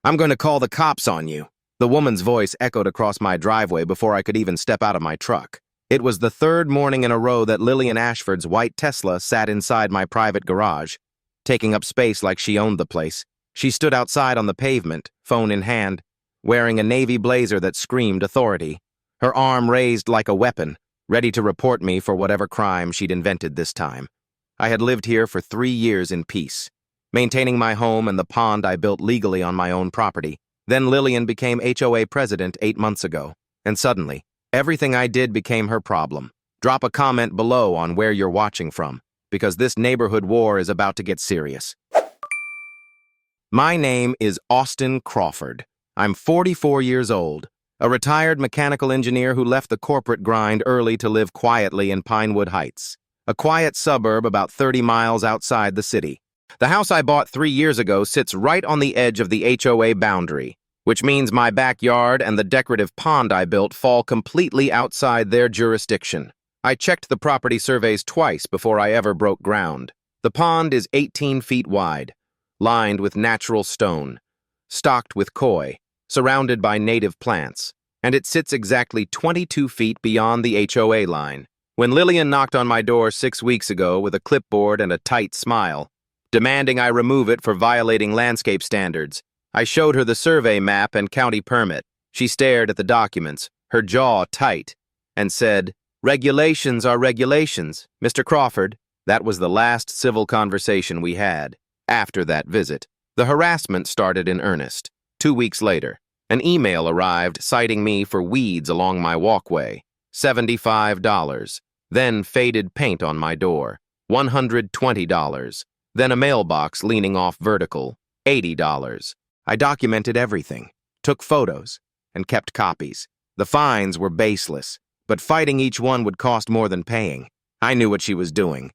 I'm going to call the cops on you. The woman's voice echoed across my driveway before I could even step out of my truck. It was the third morning in a row that Lillian Ashford's white Tesla sat inside my private garage, taking up space like she owned the place. She stood outside on the pavement, phone in hand, wearing a navy blazer that screamed authority, her arm raised like a weapon, ready to report me for whatever crime she'd invented this time. I had lived here for 3 years in peace, maintaining my home and the pond I built legally on my own property. Then Lillian became HOA president 8 months ago, and suddenly, everything I did became her problem. Drop a comment below on where you're watching from, because this neighborhood war is about to get serious. My name is Austin Crawford. I'm 44 years old, a retired mechanical engineer who left the corporate grind early to live quietly in Pinewood Heights, a quiet suburb about 30 miles outside the city. The house I bought 3 years ago sits right on the edge of the HOA boundary, which means my backyard and the decorative pond I built fall completely outside their jurisdiction. I checked the property surveys twice before I ever broke ground. The pond is 18 feet wide, lined with natural stone, stocked with koi, surrounded by native plants, and it sits exactly 22 feet beyond the HOA line. When Lillian knocked on my door 6 weeks ago with a clipboard and a tight smile, demanding I remove it for violating landscape standards, I showed her the survey map and county permit. She stared at the documents, her jaw tight, and said, "Regulations are regulations, Mr. Crawford." That was the last civil conversation we had. After that visit, the harassment started in earnest. 2 weeks later, an email arrived citing me for weeds along my walkway, $75. Then faded paint on my door, $120. Then a mailbox leaning off vertical, $80. I documented everything, took photos, and kept copies. The fines were baseless, but fighting each one would cost more than paying. I knew what she was doing.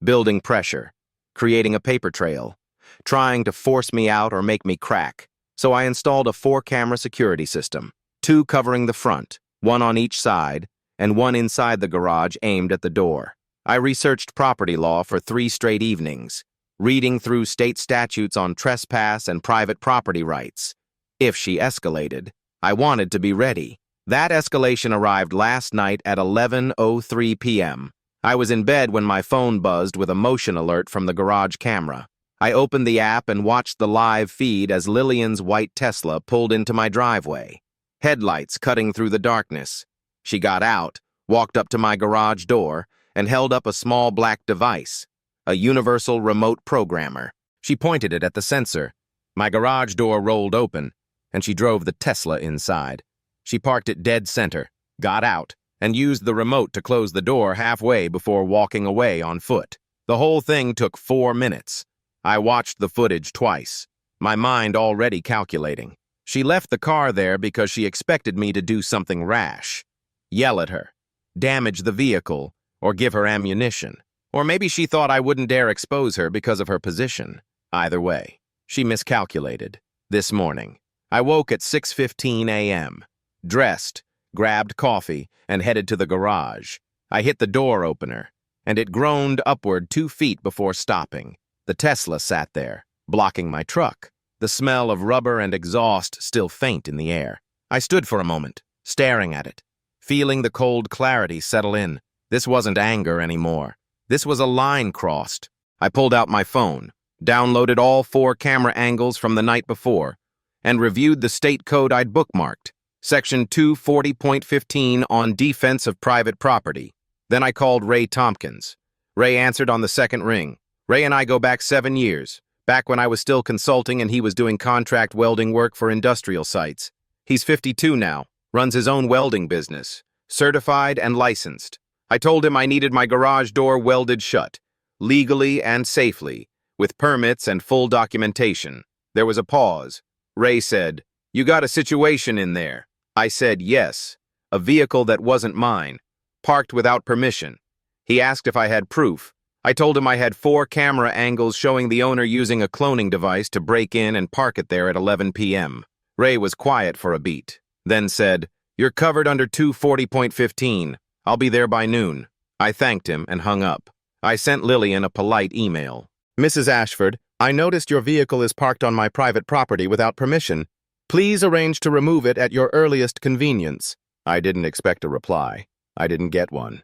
Building pressure, creating a paper trail, trying to force me out or make me crack. So I installed a 4-camera security system, 2 covering the front, 1 on each side, and 1 inside the garage aimed at the door. I researched property law for 3 straight evenings, reading through state statutes on trespass and private property rights. If she escalated, I wanted to be ready. That escalation arrived last night at 11:03 p.m. I was in bed when my phone buzzed with a motion alert from the garage camera. I opened the app and watched the live feed as Lillian's white Tesla pulled into my driveway, headlights cutting through the darkness. She got out, walked up to my garage door, and held up a small black device, a universal remote programmer. She pointed it at the sensor. My garage door rolled open, and she drove the Tesla inside. She parked it dead center, got out, and used the remote to close the door halfway before walking away on foot. The whole thing took 4 minutes. I watched the footage twice, my mind already calculating. She left the car there because she expected me to do something rash. Yell at her, damage the vehicle, or give her ammunition. Or maybe she thought I wouldn't dare expose her because of her position. Either way, she miscalculated. This morning, I woke at 6:15 a.m., dressed, grabbed coffee, and headed to the garage. I hit the door opener, and it groaned upward 2 feet before stopping. The Tesla sat there, blocking my truck, the smell of rubber and exhaust still faint in the air. I stood for a moment, staring at it, feeling the cold clarity settle in. This wasn't anger anymore. This was a line crossed. I pulled out my phone, downloaded all 4 camera angles from the night before, and reviewed the state code I'd bookmarked, Section 240.15 on defense of private property. Then I called Ray Tompkins. Ray answered on the second ring. Ray and I go back 7 years, back when I was still consulting and he was doing contract welding work for industrial sites. He's 52 now, runs his own welding business, certified and licensed. I told him I needed my garage door welded shut, legally and safely, with permits and full documentation. There was a pause. Ray said, "You got a situation in there." I said yes, a vehicle that wasn't mine, parked without permission. He asked if I had proof. I told him I had 4 camera angles showing the owner using a cloning device to break in and park it there at 11 p.m. Ray was quiet for a beat, then said, "You're covered under 240.15. I'll be there by noon." I thanked him and hung up. I sent Lillian a polite email. "Mrs. Ashford, I noticed your vehicle is parked on my private property without permission. Please arrange to remove it at your earliest convenience. I didn't expect a reply. I didn't get one.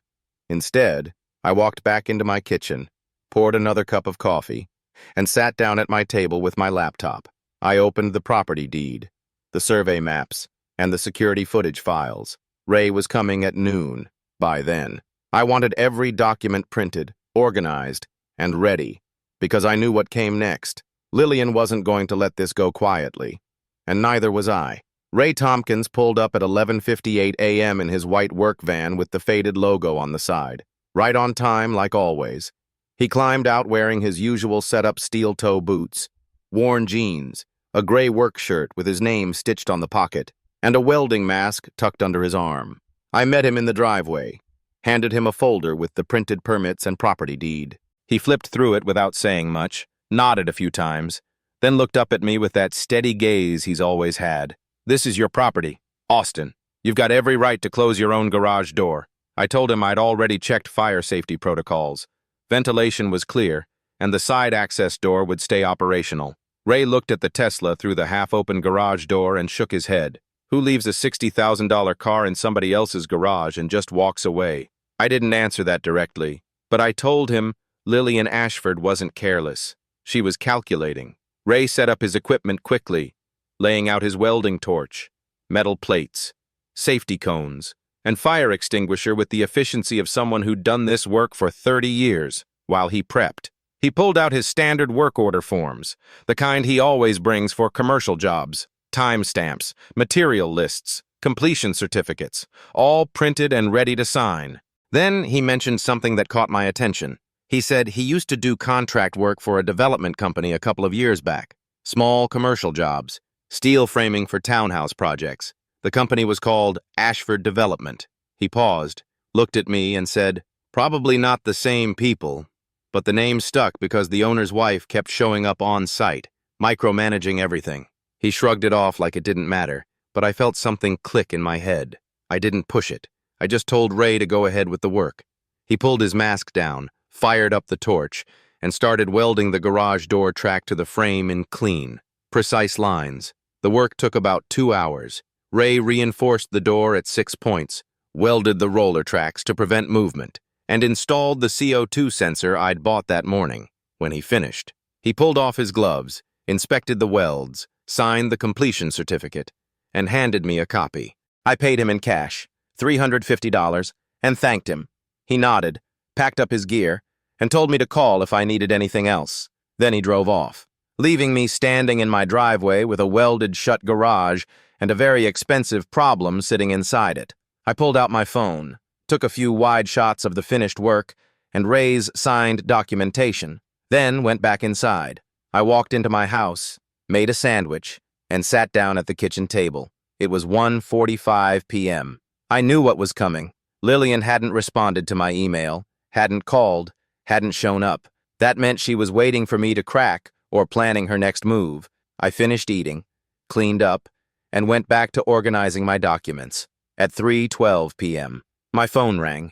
Instead, I walked back into my kitchen, poured another cup of coffee, and sat down at my table with my laptop. I opened the property deed, the survey maps, and the security footage files. Ray was coming at noon. By then, I wanted every document printed, organized, and ready, because I knew what came next. Lillian wasn't going to let this go quietly, and neither was I. Ray Tompkins pulled up at 11:58 a.m. in his white work van with the faded logo on the side. Right on time, like always. He climbed out wearing his usual set-up steel-toe boots, worn jeans, a gray work shirt with his name stitched on the pocket, and a welding mask tucked under his arm. I met him in the driveway, handed him a folder with the printed permits and property deed. He flipped through it without saying much, nodded a few times, then looked up at me with that steady gaze he's always had. "This is your property, Austin. You've got every right to close your own garage door." I told him I'd already checked fire safety protocols. Ventilation was clear, and the side access door would stay operational. Ray looked at the Tesla through the half-open garage door and shook his head. Who leaves a $60,000 car in somebody else's garage and just walks away? I didn't answer that directly, but I told him Lillian Ashford wasn't careless. She was calculating. Ray set up his equipment quickly, laying out his welding torch, metal plates, safety cones, and fire extinguisher with the efficiency of someone who'd done this work for 30 years while he prepped. He pulled out his standard work order forms, the kind he always brings for commercial jobs, timestamps, material lists, completion certificates, all printed and ready to sign. Then he mentioned something that caught my attention. He said he used to do contract work for a development company a couple of years back, small commercial jobs, steel framing for townhouse projects. The company was called Ashford Development. He paused, looked at me, and said, "Probably not the same people, but the name stuck because the owner's wife kept showing up on site, micromanaging everything." He shrugged it off like it didn't matter, but I felt something click in my head. I didn't push it. I just told Ray to go ahead with the work. He pulled his mask down, fired up the torch, and started welding the garage door track to the frame in clean, precise lines. The work took about 2 hours. Ray reinforced the door at 6 points, welded the roller tracks to prevent movement, and installed the CO2 sensor I'd bought that morning. When he finished, he pulled off his gloves, inspected the welds, signed the completion certificate, and handed me a copy. I paid him in cash, $350, and thanked him. He nodded, packed up his gear, and told me to call if I needed anything else. Then he drove off, leaving me standing in my driveway with a welded-shut garage and a very expensive problem sitting inside it. I pulled out my phone, took a few wide shots of the finished work and Ray's signed documentation, then went back inside. I walked into my house, made a sandwich, and sat down at the kitchen table. It was 1:45 p.m. I knew what was coming. Lillian hadn't responded to my email, hadn't called, hadn't shown up. That meant she was waiting for me to crack or planning her next move. I finished eating, cleaned up, and went back to organizing my documents. At 3:12 p.m., my phone rang.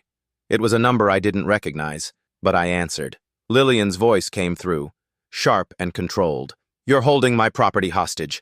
It was a number I didn't recognize, but I answered. Lillian's voice came through, sharp and controlled. "You're holding my property hostage.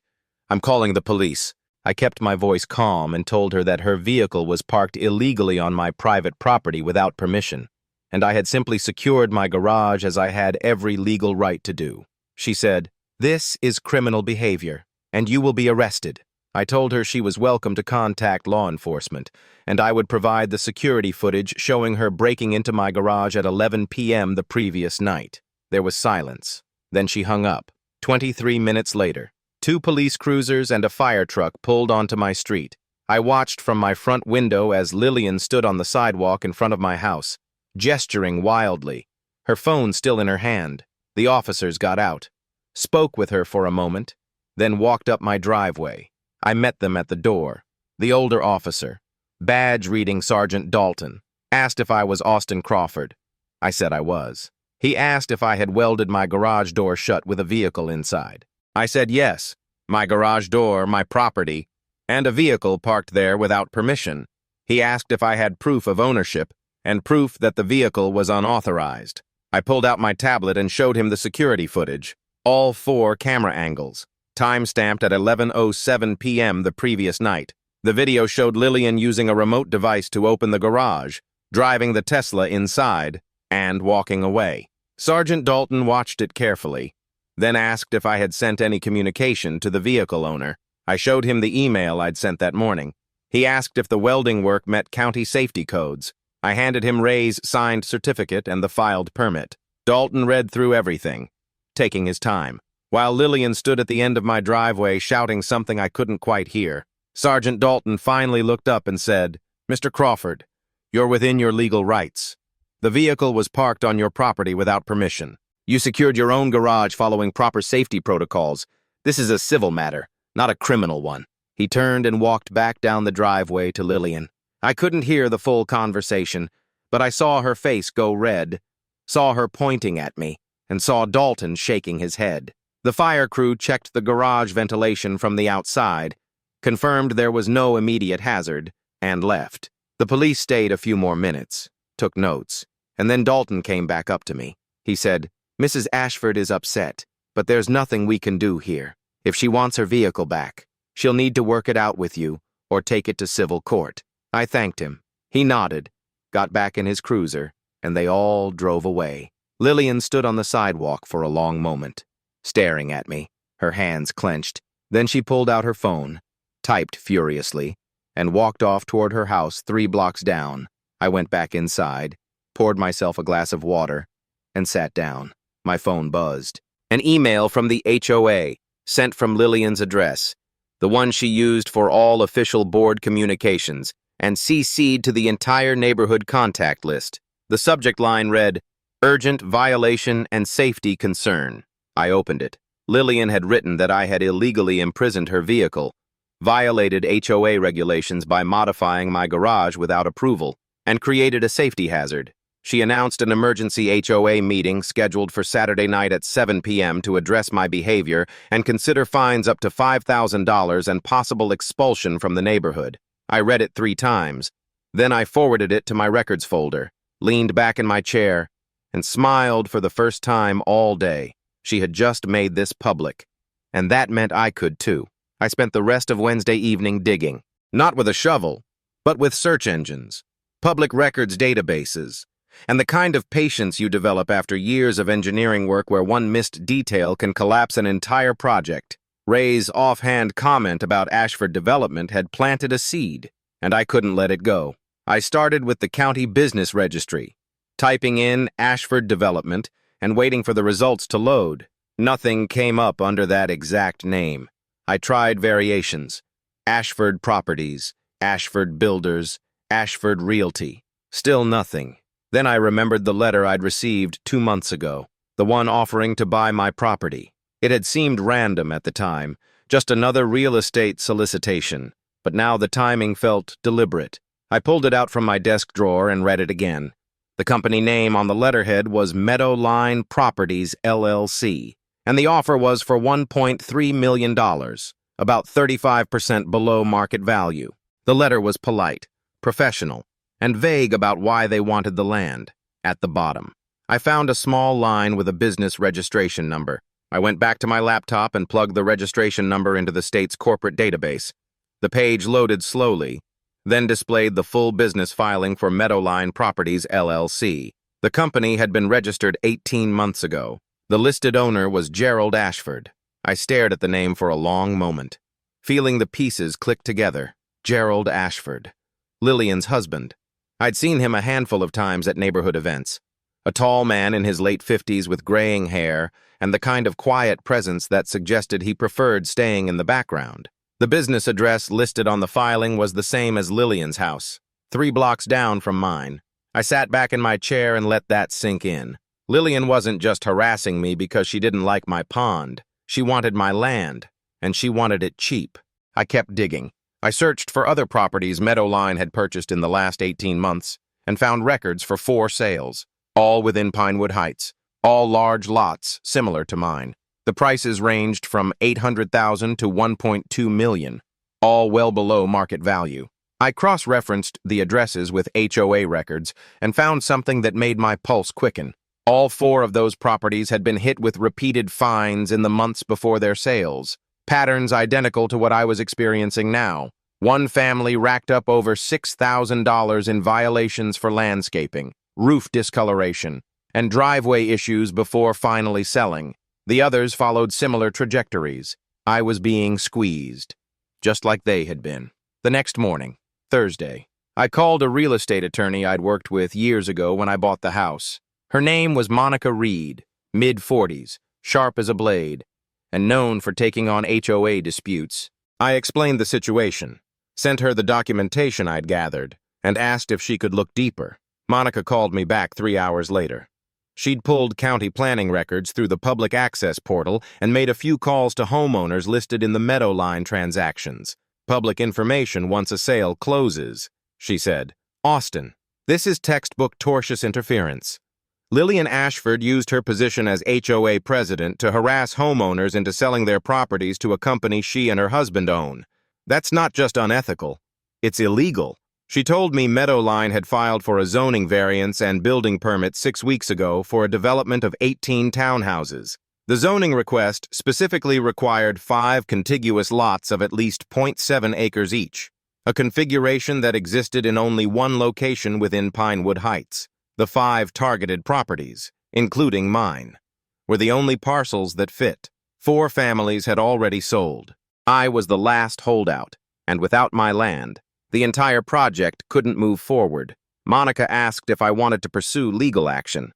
I'm calling the police." I kept my voice calm and told her that her vehicle was parked illegally on my private property without permission, and I had simply secured my garage as I had every legal right to do. She said, "This is criminal behavior, and you will be arrested." I told her she was welcome to contact law enforcement, and I would provide the security footage showing her breaking into my garage at 11 p.m. the previous night. There was silence. Then she hung up. 23 minutes later, 2 police cruisers and a fire truck pulled onto my street. I watched from my front window as Lillian stood on the sidewalk in front of my house, gesturing wildly, her phone still in her hand. The officers got out, spoke with her for a moment, then walked up my driveway. I met them at the door. The older officer, badge-reading Sergeant Dalton, asked if I was Austin Crawford. I said I was. He asked if I had welded my garage door shut with a vehicle inside. I said yes, my garage door, my property, and a vehicle parked there without permission. He asked if I had proof of ownership and proof that the vehicle was unauthorized. I pulled out my tablet and showed him the security footage. All 4 camera angles, time-stamped at 11:07 p.m. the previous night. The video showed Lillian using a remote device to open the garage, driving the Tesla inside, and walking away. Sergeant Dalton watched it carefully, then asked if I had sent any communication to the vehicle owner. I showed him the email I'd sent that morning. He asked if the welding work met county safety codes. I handed him Ray's signed certificate and the filed permit. Dalton read through everything, taking his time, while Lillian stood at the end of my driveway shouting something I couldn't quite hear. Sergeant Dalton finally looked up and said, "Mr. Crawford, you're within your legal rights. The vehicle was parked on your property without permission. You secured your own garage following proper safety protocols. This is a civil matter, not a criminal one." He turned and walked back down the driveway to Lillian. I couldn't hear the full conversation, but I saw her face go red, saw her pointing at me, and saw Dalton shaking his head. The fire crew checked the garage ventilation from the outside, confirmed there was no immediate hazard, and left. The police stayed a few more minutes, took notes, and then Dalton came back up to me. He said, "Mrs. Ashford is upset, but there's nothing we can do here. If she wants her vehicle back, she'll need to work it out with you or take it to civil court." I thanked him. He nodded, got back in his cruiser, and they all drove away. Lillian stood on the sidewalk for a long moment, staring at me, her hands clenched. Then she pulled out her phone, typed furiously, and walked off toward her house 3 blocks down. I went back inside, poured myself a glass of water, and sat down. My phone buzzed. An email from the HOA, sent from Lillian's address, the one she used for all official board communications, and CC'd to the entire neighborhood contact list. The subject line read, "Urgent violation and safety concern." I opened it. Lillian had written that I had illegally imprisoned her vehicle, violated HOA regulations by modifying my garage without approval, and created a safety hazard. She announced an emergency HOA meeting scheduled for Saturday night at 7 p.m. to address my behavior and consider fines up to $5,000 and possible expulsion from the neighborhood. I read it 3 times. Then I forwarded it to my records folder, leaned back in my chair, and smiled for the first time all day. She had just made this public, and that meant I could too. I spent the rest of Wednesday evening digging, not with a shovel, but with search engines, public records databases, and the kind of patience you develop after years of engineering work where one missed detail can collapse an entire project. Ray's offhand comment about Ashford development had planted a seed, and I couldn't let it go. I started with the county business registry, typing in Ashford development and waiting for the results to load. Nothing came up under that exact name. I tried variations: Ashford Properties, Ashford Builders, Ashford Realty. Still nothing. Then I remembered the letter I'd received 2 months ago, the one offering to buy my property. It had seemed random at the time, just another real estate solicitation, but now the timing felt deliberate. I pulled it out from my desk drawer and read it again. The company name on the letterhead was Meadowline Properties, LLC, and the offer was for $1.3 million, about 35% below market value. The letter was polite, professional, and vague about why they wanted the land. At the bottom, I found a small line with a business registration number. I went back to my laptop and plugged the registration number into the state's corporate database. The page loaded slowly, then displayed the full business filing for Meadowline Properties, LLC. The company had been registered 18 months ago. The listed owner was Gerald Ashford. I stared at the name for a long moment, feeling the pieces click together. Gerald Ashford, Lillian's husband. I'd seen him a handful of times at neighborhood events. A tall man in his late 50s with graying hair and the kind of quiet presence that suggested he preferred staying in the background. The business address listed on the filing was the same as Lillian's house, 3 blocks down from mine. I sat back in my chair and let that sink in. Lillian wasn't just harassing me because she didn't like my pond. She wanted my land, and she wanted it cheap. I kept digging. I searched for other properties Meadowline had purchased in the last 18 months and found records for 4 sales, all within Pinewood Heights, all large lots similar to mine. The prices ranged from $800,000 to $1.2 million, all well below market value. I cross-referenced the addresses with HOA records and found something that made my pulse quicken. All four of those properties had been hit with repeated fines in the months before their sales, patterns identical to what I was experiencing now. One family racked up over $6,000 in violations for landscaping, roof discoloration, and driveway issues before finally selling. The others followed similar trajectories. I was being squeezed, just like they had been. The next morning, Thursday, I called a real estate attorney I'd worked with years ago when I bought the house. Her name was Monica Reed, mid-40s, sharp as a blade, and known for taking on HOA disputes. I explained the situation, sent her the documentation I'd gathered, and asked if she could look deeper. Monica called me back 3 hours later. She'd pulled county planning records through the public access portal and made a few calls to homeowners listed in the Meadowline transactions. Public information once a sale closes, she said. Austin, this is textbook tortious interference. Lillian Ashford used her position as HOA president to harass homeowners into selling their properties to a company she and her husband own. That's not just unethical, it's illegal. She told me Meadowline had filed for a zoning variance and building permit 6 weeks ago for a development of 18 townhouses. The zoning request specifically required 5 contiguous lots of at least 0.7 acres each, a configuration that existed in only one location within Pinewood Heights. The 5 targeted properties, including mine, were the only parcels that fit. 4 families had already sold. I was the last holdout, and without my land, the entire project couldn't move forward. Monica asked if I wanted to pursue legal action.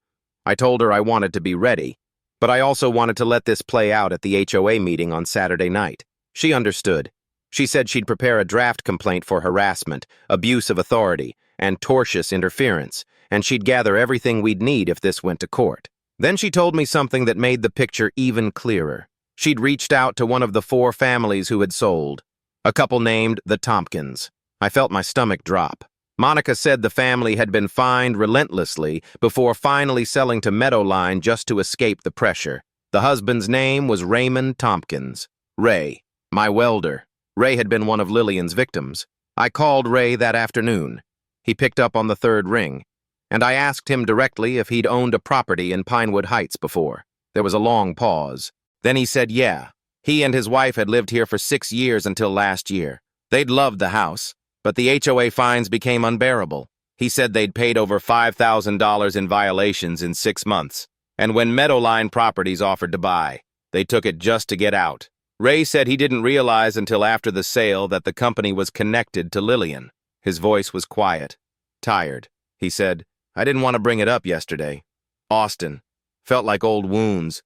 I told her I wanted to be ready, but I also wanted to let this play out at the HOA meeting on Saturday night. She understood. She said she'd prepare a draft complaint for harassment, abuse of authority, and tortious interference, and she'd gather everything we'd need if this went to court. Then she told me something that made the picture even clearer. She'd reached out to one of the 4 families who had sold, a couple named the Tompkins. I felt my stomach drop. Monica said the family had been fined relentlessly before finally selling to Meadowline just to escape the pressure. The husband's name was Raymond Tompkins. Ray, my welder. Ray had been one of Lillian's victims. I called Ray that afternoon. He picked up on the 3rd ring, and I asked him directly if he'd owned a property in Pinewood Heights before. There was a long pause. Then he said yeah. He and his wife had lived here for 6 years until last year. They'd loved the house, but the HOA fines became unbearable. He said they'd paid over $5,000 in violations in 6 months, and when Meadowline Properties offered to buy, they took it just to get out. Ray said he didn't realize until after the sale that the company was connected to Lillian. His voice was quiet, tired. He said, I didn't want to bring it up yesterday. Austin. Felt like old wounds.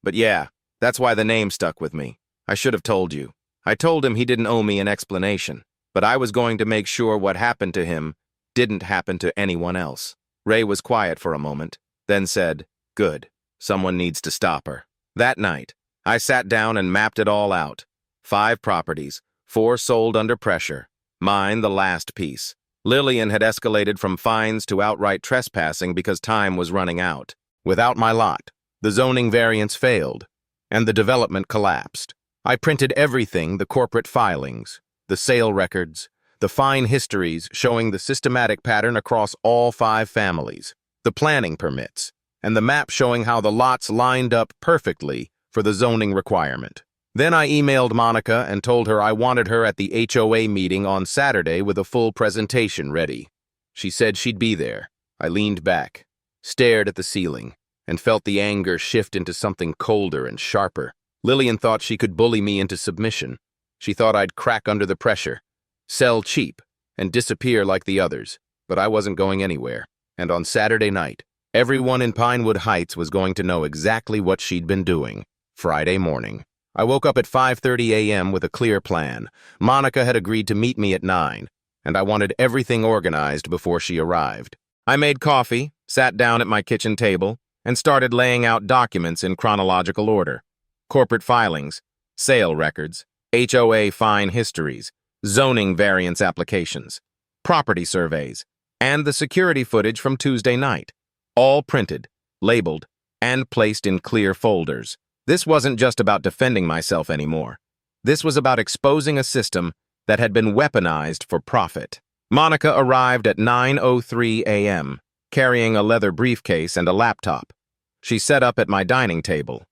But yeah, that's why the name stuck with me. I should have told you. I told him he didn't owe me an explanation, but I was going to make sure what happened to him didn't happen to anyone else. Ray was quiet for a moment, then said, good. Someone needs to stop her. That night, I sat down and mapped it all out. 5 properties, 4 sold under pressure. Mine the last piece. Lillian had escalated from fines to outright trespassing because time was running out. Without my lot, the zoning variance failed, and the development collapsed. I printed everything, the corporate filings, the sale records, the fine histories showing the systematic pattern across all 5 families, the planning permits, and the map showing how the lots lined up perfectly for the zoning requirement. Then I emailed Monica and told her I wanted her at the HOA meeting on Saturday with a full presentation ready. She said she'd be there. I leaned back, stared at the ceiling, and felt the anger shift into something colder and sharper. Lillian thought she could bully me into submission. She thought I'd crack under the pressure, sell cheap, and disappear like the others. But I wasn't going anywhere. And on Saturday night, everyone in Pinewood Heights was going to know exactly what she'd been doing. Friday morning. I woke up at 5:30 a.m. with a clear plan. Monica had agreed to meet me at 9, and I wanted everything organized before she arrived. I made coffee, sat down at my kitchen table, and started laying out documents in chronological order. Corporate filings, sale records, HOA fine histories, zoning variance applications, property surveys, and the security footage from Tuesday night, all printed, labeled, and placed in clear folders. This wasn't just about defending myself anymore. This was about exposing a system that had been weaponized for profit. Monica arrived at 9:03 a.m., carrying a leather briefcase and a laptop. She sat up at my dining table,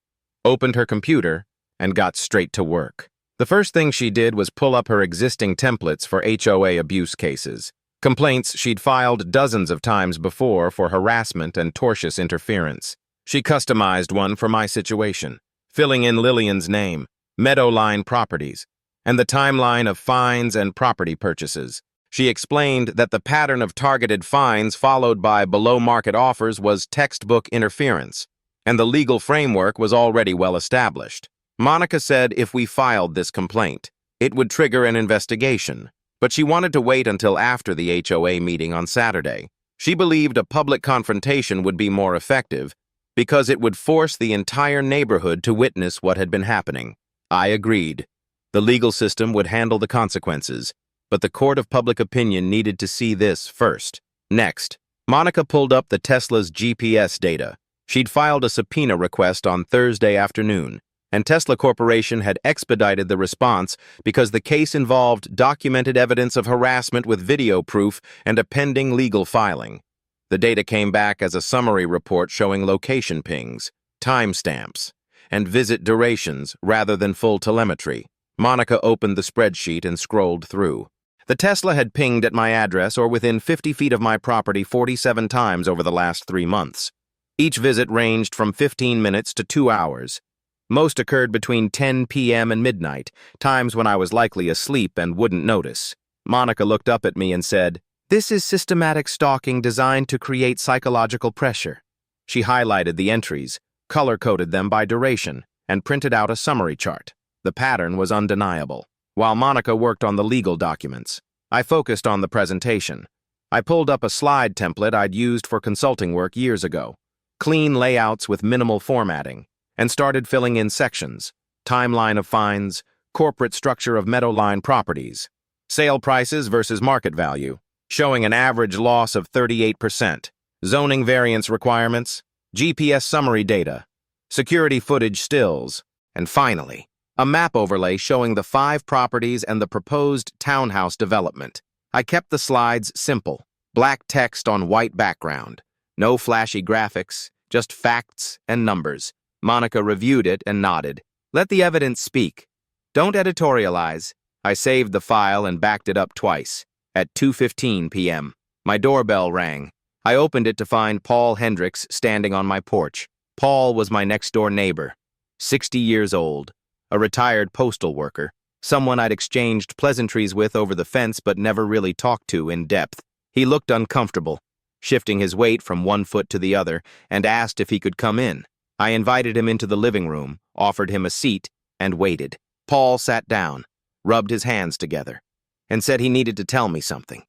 opened her computer, and got straight to work. The first thing she did was pull up her existing templates for HOA abuse cases, complaints she'd filed dozens of times before for harassment and tortious interference. She customized one for my situation, filling in Lillian's name, Meadowline Properties, and the timeline of fines and property purchases. She explained that the pattern of targeted fines followed by below-market offers was textbook interference, and the legal framework was already well established. Monica said if we filed this complaint, it would trigger an investigation, but she wanted to wait until after the HOA meeting on Saturday. She believed a public confrontation would be more effective because it would force the entire neighborhood to witness what had been happening. I agreed. The legal system would handle the consequences, but the court of public opinion needed to see this first. Next, Monica pulled up the Tesla's GPS data. She'd filed a subpoena request on Thursday afternoon, and Tesla Corporation had expedited the response because the case involved documented evidence of harassment with video proof and a pending legal filing. The data came back as a summary report showing location pings, timestamps, and visit durations rather than full telemetry. Monica opened the spreadsheet and scrolled through. The Tesla had pinged at my address or within 50 feet of my property 47 times over the last 3 months. Each visit ranged from 15 minutes to 2 hours. Most occurred between 10 p.m. and midnight, times when I was likely asleep and wouldn't notice. Monica looked up at me and said, "This is systematic stalking designed to create psychological pressure." She highlighted the entries, color-coded them by duration, and printed out a summary chart. The pattern was undeniable. While Monica worked on the legal documents, I focused on the presentation. I pulled up a slide template I'd used for consulting work years ago, clean layouts with minimal formatting, and started filling in sections: timeline of fines, corporate structure of Meadowline Properties, sale prices versus market value, showing an average loss of 38%, zoning variance requirements, GPS summary data, security footage stills, and finally, a map overlay showing the 5 properties and the proposed townhouse development. I kept the slides simple, black text on white background, no flashy graphics, just facts and numbers. Monica reviewed it and nodded. "Let the evidence speak. Don't editorialize." I saved the file and backed it up twice. At 2:15 p.m., my doorbell rang. I opened it to find Paul Hendricks standing on my porch. Paul was my next-door neighbor, 60 years old, a retired postal worker, someone I'd exchanged pleasantries with over the fence but never really talked to in depth. He looked uncomfortable, shifting his weight from one foot to the other, and asked if he could come in. I invited him into the living room, offered him a seat, and waited. Paul sat down, rubbed his hands together, and said he needed to tell me something.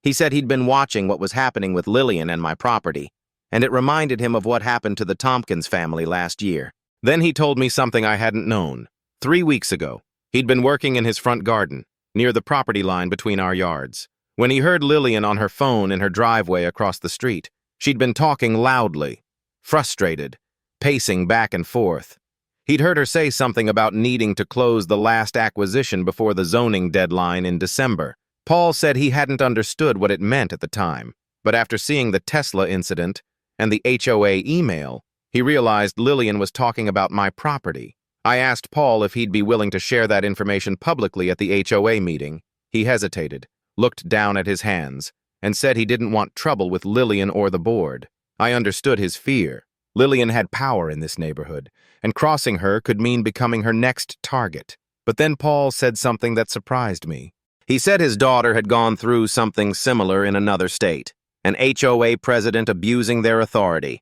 He said he'd been watching what was happening with Lillian and my property, and it reminded him of what happened to the Tompkins family last year. Then he told me something I hadn't known. 3 weeks ago, he'd been working in his front garden, near the property line between our yards, when he heard Lillian on her phone in her driveway across the street. She'd been talking loudly, frustrated, pacing back and forth. He'd heard her say something about needing to close the last acquisition before the zoning deadline in December. Paul said he hadn't understood what it meant at the time, but after seeing the Tesla incident and the HOA email, he realized Lillian was talking about my property. I asked Paul if he'd be willing to share that information publicly at the HOA meeting. He hesitated, looked down at his hands, and said he didn't want trouble with Lillian or the board. I understood his fear. Lillian had power in this neighborhood, and crossing her could mean becoming her next target. But then Paul said something that surprised me. He said his daughter had gone through something similar in another state, an HOA president abusing their authority,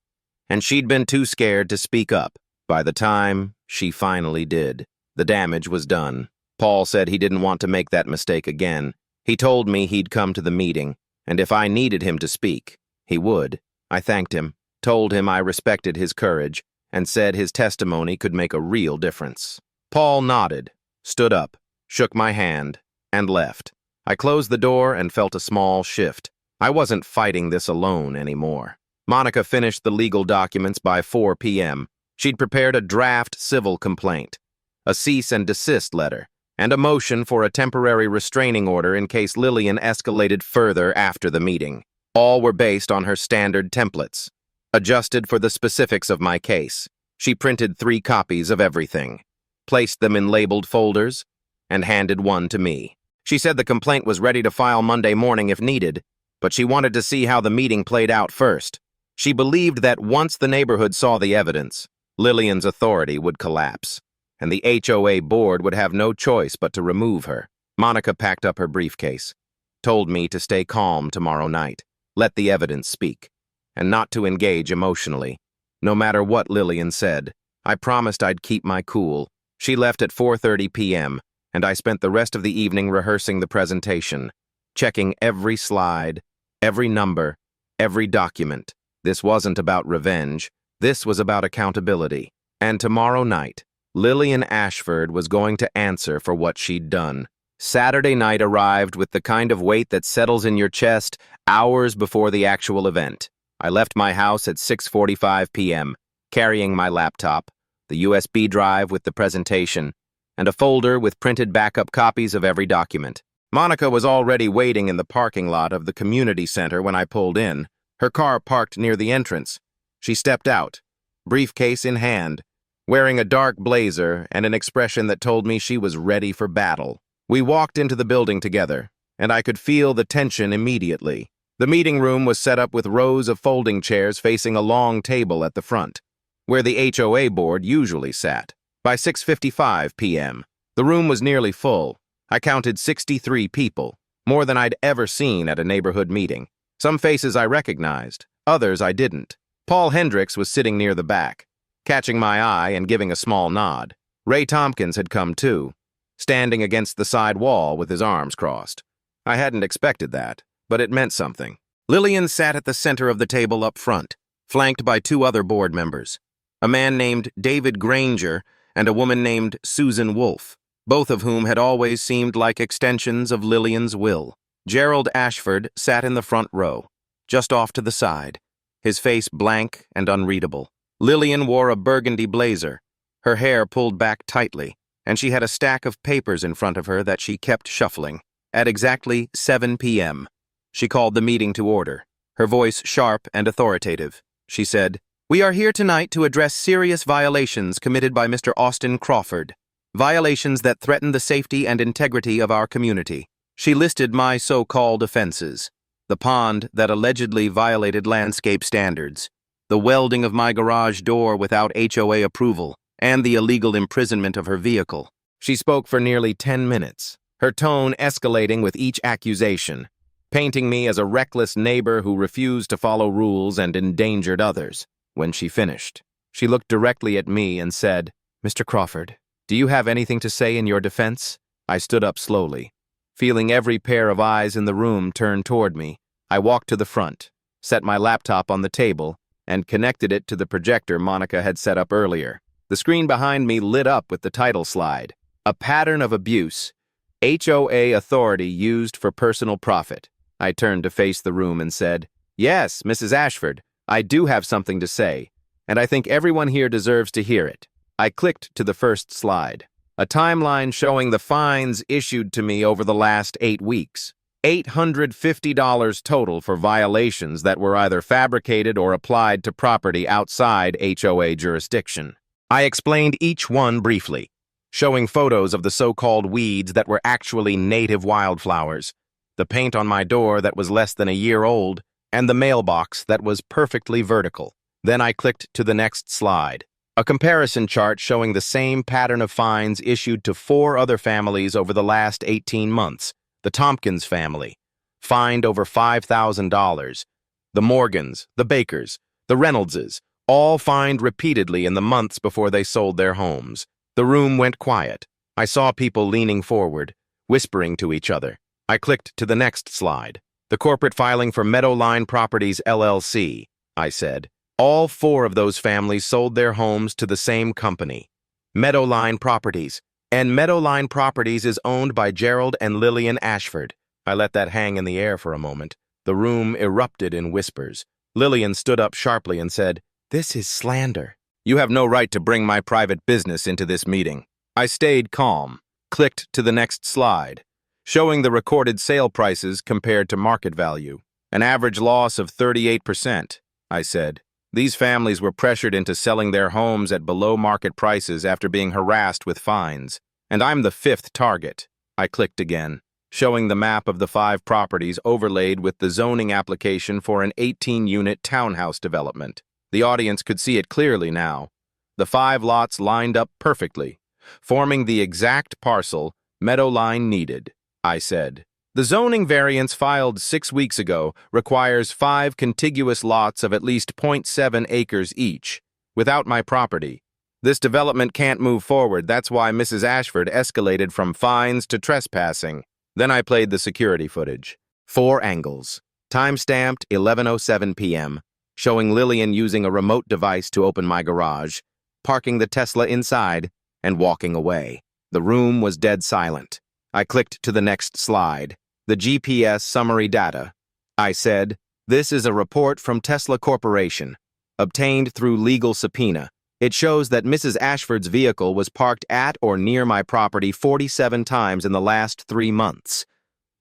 and she'd been too scared to speak up. By the time she finally did, the damage was done. Paul said he didn't want to make that mistake again. He told me he'd come to the meeting, and if I needed him to speak, he would. I thanked him, told him I respected his courage, and said his testimony could make a real difference. Paul nodded, stood up, shook my hand, and left. I closed the door and felt a small shift. I wasn't fighting this alone anymore. Monica finished the legal documents by 4 p.m. She'd prepared a draft civil complaint, a cease and desist letter, and a motion for a temporary restraining order in case Lillian escalated further after the meeting. All were based on her standard templates. adjusted for the specifics of my case. She printed 3 copies of everything, placed them in labeled folders, and handed one to me. She said the complaint was ready to file Monday morning if needed, but she wanted to see how the meeting played out first. She believed that once the neighborhood saw the evidence, Lillian's authority would collapse, and the HOA board would have no choice but to remove her. Monica packed up her briefcase, told me to stay calm tomorrow night, let the evidence speak, and not to engage emotionally. No matter what Lillian said, I promised I'd keep my cool. She left at 4:30 p.m., and I spent the rest of the evening rehearsing the presentation, checking every slide, every number, every document. This wasn't about revenge. This was about accountability. And tomorrow night, Lillian Ashford was going to answer for what she'd done. Saturday night arrived with the kind of weight that settles in your chest hours before the actual event. I left my house at 6:45 p.m., carrying my laptop, the USB drive with the presentation, and a folder with printed backup copies of every document. Monica was already waiting in the parking lot of the community center when I pulled in, her car parked near the entrance. She stepped out, briefcase in hand, wearing a dark blazer and an expression that told me she was ready for battle. We walked into the building together, and I could feel the tension immediately. The meeting room was set up with rows of folding chairs facing a long table at the front, where the HOA board usually sat. By 6:55 p.m., the room was nearly full. I counted 63 people, more than I'd ever seen at a neighborhood meeting. Some faces I recognized, others I didn't. Paul Hendricks was sitting near the back, catching my eye and giving a small nod. Ray Tompkins had come too, standing against the side wall with his arms crossed. I hadn't expected that, but it meant something. Lillian sat at the center of the table up front, flanked by 2 other board members, a man named David Granger and a woman named Susan Wolfe, both of whom had always seemed like extensions of Lillian's will. Gerald Ashford sat in the front row, just off to the side, his face blank and unreadable. Lillian wore a burgundy blazer, her hair pulled back tightly, and she had a stack of papers in front of her that she kept shuffling. At exactly 7 p.m., she called the meeting to order, her voice sharp and authoritative. She said, "We are here tonight to address serious violations committed by Mr. Austin Crawford, violations that threaten the safety and integrity of our community." She listed my so-called offenses: the pond that allegedly violated landscape standards, the welding of my garage door without HOA approval, and the illegal imprisonment of her vehicle. She spoke for nearly 10 minutes, her tone escalating with each accusation, painting me as a reckless neighbor who refused to follow rules and endangered others. When she finished, she looked directly at me and said, "Mr. Crawford, do you have anything to say in your defense?" I stood up slowly, feeling every pair of eyes in the room turn toward me. I walked to the front, set my laptop on the table, and connected it to the projector Monica had set up earlier. The screen behind me lit up with the title slide, "A Pattern of Abuse, HOA Authority Used for Personal Profit." I turned to face the room and said, "Yes, Mrs. Ashford, I do have something to say, and I think everyone here deserves to hear it." I clicked to the first slide, a timeline showing the fines issued to me over the last 8 weeks. $850 total for violations that were either fabricated or applied to property outside HOA jurisdiction. I explained each one briefly, showing photos of the so-called weeds that were actually native wildflowers, the paint on my door that was less than a year old, and the mailbox that was perfectly vertical. Then I clicked to the next slide, a comparison chart showing the same pattern of fines issued to 4 other families over the last 18 months. The Tompkins family, fined over $5,000. The Morgans, the Bakers, the Reynoldses, all fined repeatedly in the months before they sold their homes. The room went quiet. I saw people leaning forward, whispering to each other. I clicked to the next slide. The corporate filing for Meadowline Properties, LLC, I said. All 4 of those families sold their homes to the same company, Meadowline Properties, and Meadowline Properties is owned by Gerald and Lillian Ashford. I let that hang in the air for a moment. The room erupted in whispers. Lillian stood up sharply and said, "This is slander. You have no right to bring my private business into this meeting." I stayed calm, clicked to the next slide, showing the recorded sale prices compared to market value. An average loss of 38%, I said. These families were pressured into selling their homes at below-market prices after being harassed with fines. And I'm the fifth target. I clicked again, showing the map of the 5 properties overlaid with the zoning application for an 18-unit townhouse development. The audience could see it clearly now. The 5 lots lined up perfectly, forming the exact parcel Meadowline needed. I said, "The zoning variance filed 6 weeks ago requires 5 contiguous lots of at least 0.7 acres each, without my property. This development can't move forward. That's why Mrs. Ashford escalated from fines to trespassing." Then I played the security footage. 4 angles. Time-stamped 11:07 p.m., showing Lillian using a remote device to open my garage, parking the Tesla inside, and walking away. The room was dead silent. I clicked to the next slide. The GPS summary data. I said, "This is a report from Tesla Corporation, obtained through legal subpoena. It shows that Mrs. Ashford's vehicle was parked at or near my property 47 times in the last 3 months.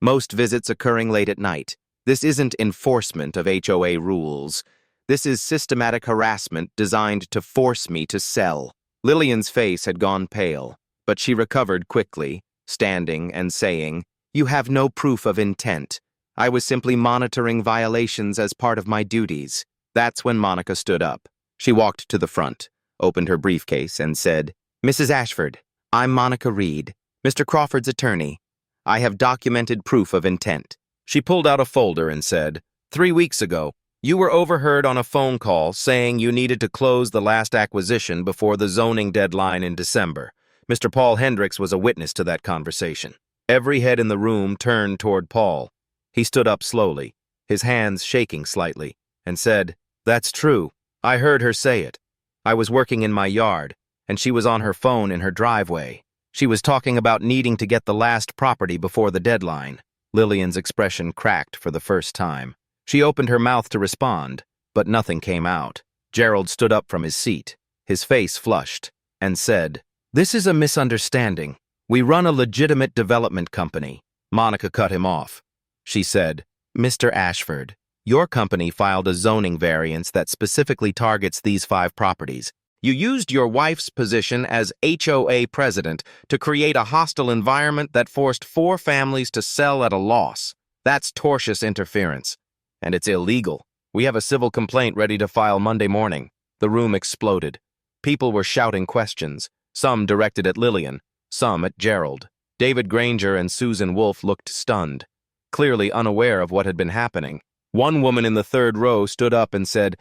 Most visits occurring late at night. This isn't enforcement of HOA rules. This is systematic harassment designed to force me to sell." Lillian's face had gone pale, but she recovered quickly, standing and saying, "You have no proof of intent. I was simply monitoring violations as part of my duties." That's when Monica stood up. She walked to the front, opened her briefcase, and said, "Mrs. Ashford, I'm Monica Reed, Mr. Crawford's attorney. I have documented proof of intent." She pulled out a folder and said, "3 weeks ago, you were overheard on a phone call saying you needed to close the last acquisition before the zoning deadline in December. Mr. Paul Hendricks was a witness to that conversation." Every head in the room turned toward Paul. He stood up slowly, his hands shaking slightly, and said, "That's true. I heard her say it. I was working in my yard, and she was on her phone in her driveway. She was talking about needing to get the last property before the deadline." Lillian's expression cracked for the first time. She opened her mouth to respond, but nothing came out. Gerald stood up from his seat, his face flushed, and said, "This is a misunderstanding. We run a legitimate development company." Monica cut him off. She said, "Mr. Ashford, your company filed a zoning variance that specifically targets these 5 properties. You used your wife's position as HOA president to create a hostile environment that forced 4 families to sell at a loss. That's tortious interference. And it's illegal. We have a civil complaint ready to file Monday morning." The room exploded. People were shouting questions, some directed at Lillian, some at Gerald. David Granger and Susan Wolfe looked stunned, clearly unaware of what had been happening. One woman in the 3rd row stood up and said,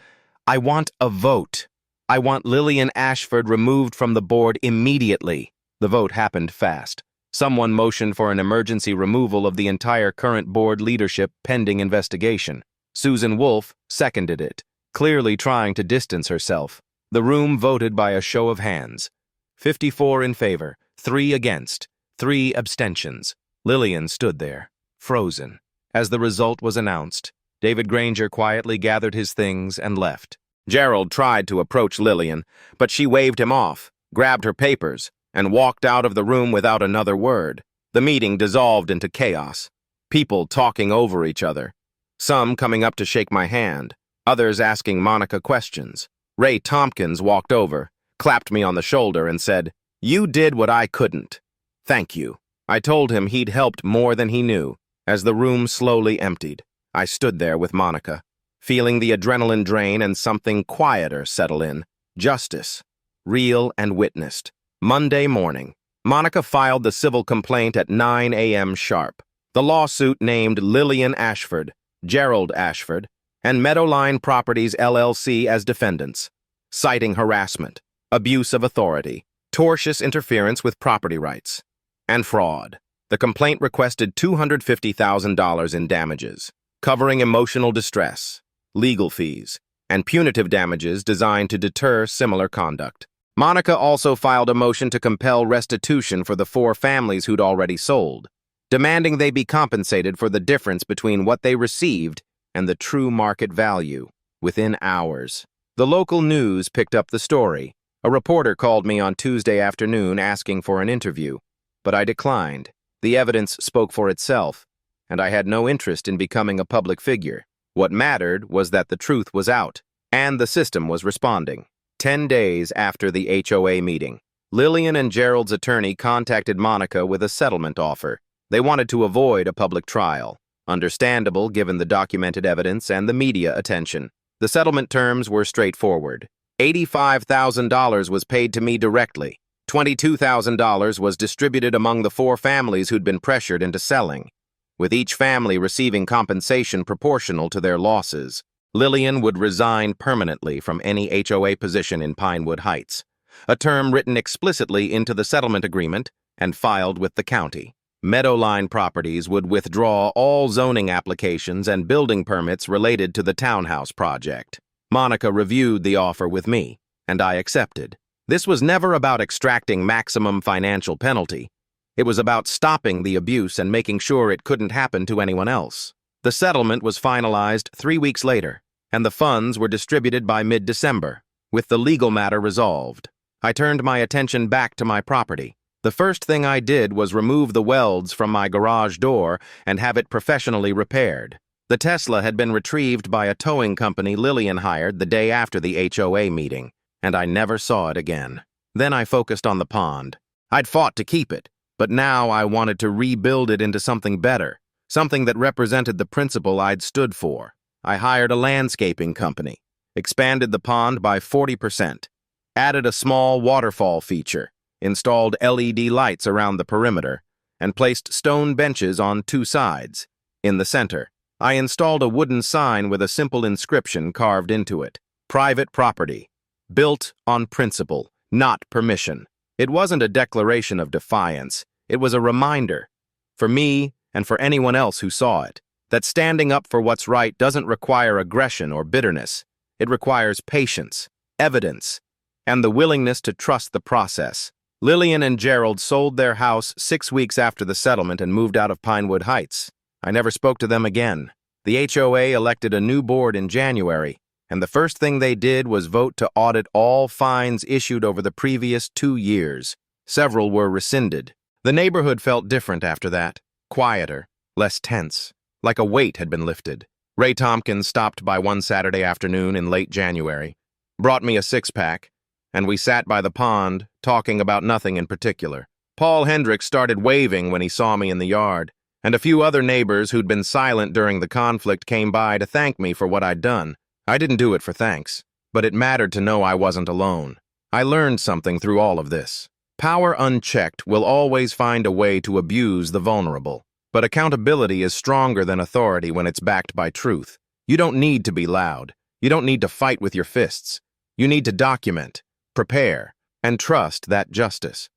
"I want a vote. I want Lillian Ashford removed from the board immediately." The vote happened fast. Someone motioned for an emergency removal of the entire current board leadership pending investigation. Susan Wolfe seconded it, clearly trying to distance herself. The room voted by a show of hands. 54 in favor, 3 against, 3 abstentions. Lillian stood there, frozen. As the result was announced, David Granger quietly gathered his things and left. Gerald tried to approach Lillian, but she waved him off, grabbed her papers, and walked out of the room without another word. The meeting dissolved into chaos. People talking over each other. Some coming up to shake my hand, others asking Monica questions. Ray Tompkins walked over, clapped me on the shoulder, and said, "You did what I couldn't. Thank you." I told him he'd helped more than he knew. As the room slowly emptied, I stood there with Monica, feeling the adrenaline drain and something quieter settle in. Justice. Real and witnessed. Monday morning, Monica filed the civil complaint at 9 a.m. sharp. The lawsuit named Lillian Ashford, Gerald Ashford, and Meadowline Properties LLC as defendants, citing harassment, abuse of authority, tortious interference with property rights, and fraud. The complaint requested $250,000 in damages, covering emotional distress, legal fees, and punitive damages designed to deter similar conduct. Monica also filed a motion to compel restitution for the 4 families who'd already sold, demanding they be compensated for the difference between what they received and the true market value, within hours. The local news picked up the story. A reporter called me on Tuesday afternoon asking for an interview, but I declined. The evidence spoke for itself, and I had no interest in becoming a public figure. What mattered was that the truth was out. And the system was responding. 10 days after the HOA meeting, Lillian and Gerald's attorney contacted Monica with a settlement offer. They wanted to avoid a public trial. Understandable given the documented evidence and the media attention. The settlement terms were straightforward. $85,000 was paid to me directly. $22,000 was distributed among the 4 families who'd been pressured into selling, with each family receiving compensation proportional to their losses. Lillian would resign permanently from any HOA position in Pinewood Heights, a term written explicitly into the settlement agreement and filed with the county. Meadowline Properties would withdraw all zoning applications and building permits related to the townhouse project. Monica reviewed the offer with me, and I accepted. This was never about extracting maximum financial penalty. It was about stopping the abuse and making sure it couldn't happen to anyone else. The settlement was finalized 3 weeks later, and the funds were distributed by mid-December, with the legal matter resolved. I turned my attention back to my property. The first thing I did was remove the welds from my garage door and have it professionally repaired. The Tesla had been retrieved by a towing company Lillian hired the day after the HOA meeting, and I never saw it again. Then I focused on the pond. I'd fought to keep it, but now I wanted to rebuild it into something better, something that represented the principle I'd stood for. I hired a landscaping company, expanded the pond by 40%, added a small waterfall feature, installed LED lights around the perimeter, and placed stone benches on 2 sides. In the center, I installed a wooden sign with a simple inscription carved into it: private property, built on principle, not permission. It wasn't a declaration of defiance. It was a reminder, for me and for anyone else who saw it, that standing up for what's right doesn't require aggression or bitterness. It requires patience, evidence, and the willingness to trust the process. Lillian and Gerald sold their house 6 weeks after the settlement and moved out of Pinewood Heights. I never spoke to them again. The HOA elected a new board in January, and the first thing they did was vote to audit all fines issued over the previous 2 years. Several were rescinded. The neighborhood felt different after that, quieter, less tense, like a weight had been lifted. Ray Tompkins stopped by one Saturday afternoon in late January, brought me a 6-pack, and we sat by the pond, talking about nothing in particular. Paul Hendricks started waving when he saw me in the yard, and a few other neighbors who'd been silent during the conflict came by to thank me for what I'd done. I didn't do it for thanks, but it mattered to know I wasn't alone. I learned something through all of this. Power unchecked will always find a way to abuse the vulnerable, but accountability is stronger than authority when it's backed by truth. You don't need to be loud. You don't need to fight with your fists. You need to document, prepare, and trust that justice,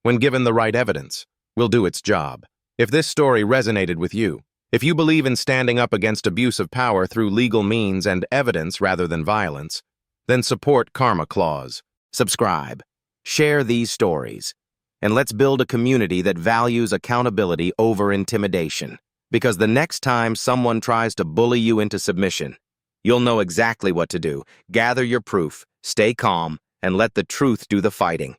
when given the right evidence, will do its job. If this story resonated with you, if you believe in standing up against abuse of power through legal means and evidence rather than violence, then support Karma Clause. Subscribe, share these stories, and let's build a community that values accountability over intimidation. Because the next time someone tries to bully you into submission, you'll know exactly what to do. Gather your proof, stay calm, and let the truth do the fighting.